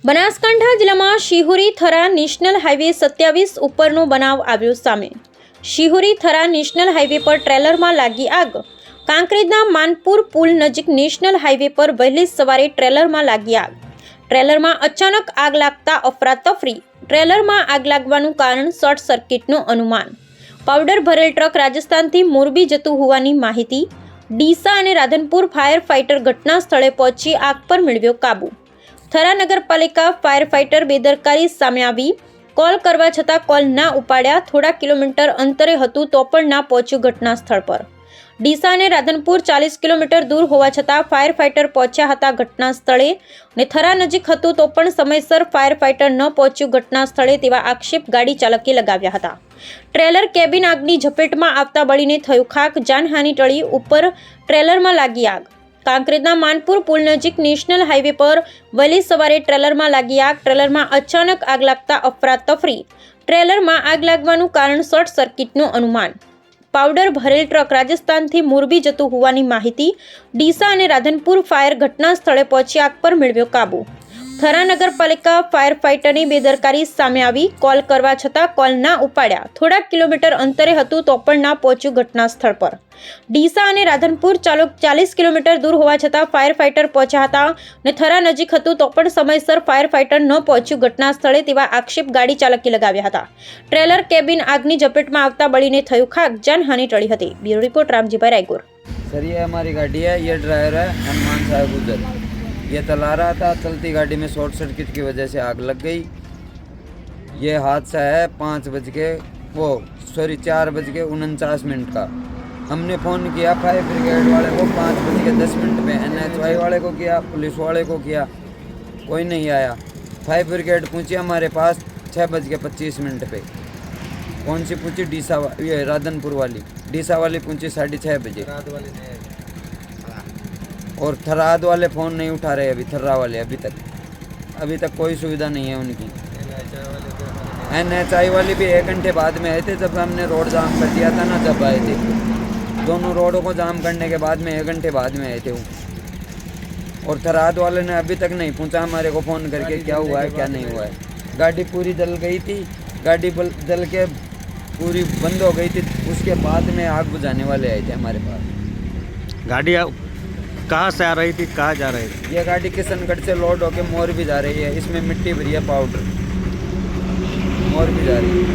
બનાસકાંઠા જિલ્લામાં Shihori Thara national highway 27 ઉપરનો બનાવ આવ્યો સામે। શિહોરી થરા નેશનલ હાઈવે પર ટ્રેલરમાં લાગી આગ। કાંકરેજના માનપુર પુલ નજીક નેશનલ હાઈવે પર વહેલી સવારે ટ્રેલરમાં લાગી આગ। ટ્રેલરમાં અચાનક આગ લાગતા અફરાતફરી। ટ્રેલરમાં આગ લાગવાનું કારણ શોર્ટ સર્કિટનું અનુમાન। પાવડર ભરેલ ટ્રક રાજસ્થાનથી મોરબી જતું હોવાની માહિતી। ડીસા અને રાધનપુર ફાયર ફાઈટર ઘટના સ્થળે પહોંચી આગ પર મેળવ્યો કાબુ। થરા નગરપાલિકા ફાયર ફાઈટર બેદરકારી સામે આવી। કોલ કરવા છતાં કોલ ના ઉપાડ્યા। થોડા કિલોમીટર અંતરે હતું તો પણ ના પહોંચ્યું ઘટના સ્થળ પર। ડીસા અને રાધનપુર 40 કિલોમીટર દૂર હોવા છતાં ફાયર ફાઈટર પહોંચ્યા હતા ઘટના સ્થળે અને થરા નજીક હતું તો પણ સમયસર ફાયર ફાઈટર ન પહોંચ્યું ઘટના સ્થળે તેવા આક્ષેપ ગાડી ચાલકે લગાવ્યા હતા। ટ્રેલર કેબિન આગની ઝપેટમાં આવતા બળીને થયું ખાક। જાનહાનિ ટળી। ઉપર ટ્રેલરમાં લાગી આગ। કાંકરેજના માનપુર પુલ નજીક નેશનલ હાઈવે પર વહેલી સવારે ટ્રેલરમાં લાગી આગ। ટ્રેલરમાં અચાનક આગ લાગતા અફરાતફરી। ટ્રેલરમાં આગ લાગવાનું કારણ શોર્ટ સર્કિટનું અનુમાન। પાવડર ભરેલ ટ્રક રાજસ્થાનથી મોરબી જતું હોવાની માહિતી। ડીસા અને રાધનપુર ફાયર ઘટના સ્થળે પહોંચી આગ પર મેળવ્યો કાબુ। થરા નગરપાલિકા ફાયર ફાઈટરની બેદરકારી સામે આવી। કોલ કરવા છતાં કોલ ના ઉપાડ્યા। થોડા કિલોમીટર અંતરે હતું તો પણ ના પહોંચ્યું ઘટના સ્થળ પર। ડીસા અને રાધનપુર 40 કિલોમીટર દૂર હોવા છતાં ફાયર ફાઈટર પહોંચ્યા હતા અને થરા નજીક હતું તો પણ સમયસર ફાયર ફાઈટર ન પહોંચ્યું ઘટના સ્થળે તેવા આક્ષેપ ગાડી ચાલકે લગાવ્યા હતા। ટ્રેલર કેબિન આગની ઝપેટમાં આવતા બળીને થયું ખાક। જાનહાનિ ટળી હતી। Bureau report Ramjibhai Raigor. Sir ये हमारी गाड़ी है, ये ड्राइवर है हनुमान साहब गुजर। ये चला रहा था, चलती गाड़ी में शॉर्ट सर्किट की वजह से आग लग गई। ये हादसा है 4:49 का। हमने फ़ोन किया फायर ब्रिगेड वाले को 5:10 पे, NHI वाले को किया, पुलिस वाले को किया, कोई नहीं आया। फायर ब्रिगेड पहुँची हमारे पास 6:25 पे। कौन सी पूछी? डीसा ये राधनपुर वाली। डीसा वाली पूछी 6:30 बजे। और थराद वाले फ़ोन नहीं उठा रहे अभी, थर्रा वाले अभी तक कोई सुविधा नहीं है उनकी। NHI वाली भी 1 घंटे बाद में आए थे, जब हमने रोड जाम कर दिया था ना, जब आए थे। दोनों रोडों को जाम करने के बाद में 1 घंटे बाद में आए थे वो। और थराद वाले ने अभी तक नहीं पूछा हमारे को फ़ोन करके क्या हुआ है क्या नहीं हुआ है। गाड़ी पूरी जल गई थी, गाड़ी जल के पूरी बंद हो गई थी। उसके बाद में आग बुझाने वाले आए थे हमारे पास। गाड़ी कहाँ से आ रही थी, कहाँ जा रही थी? ये गाड़ी किशनगढ़ से लोड होके मोरबी जा रही है। इसमें मिट्टी भरी है, पाउडर। मोरबी जा रही है।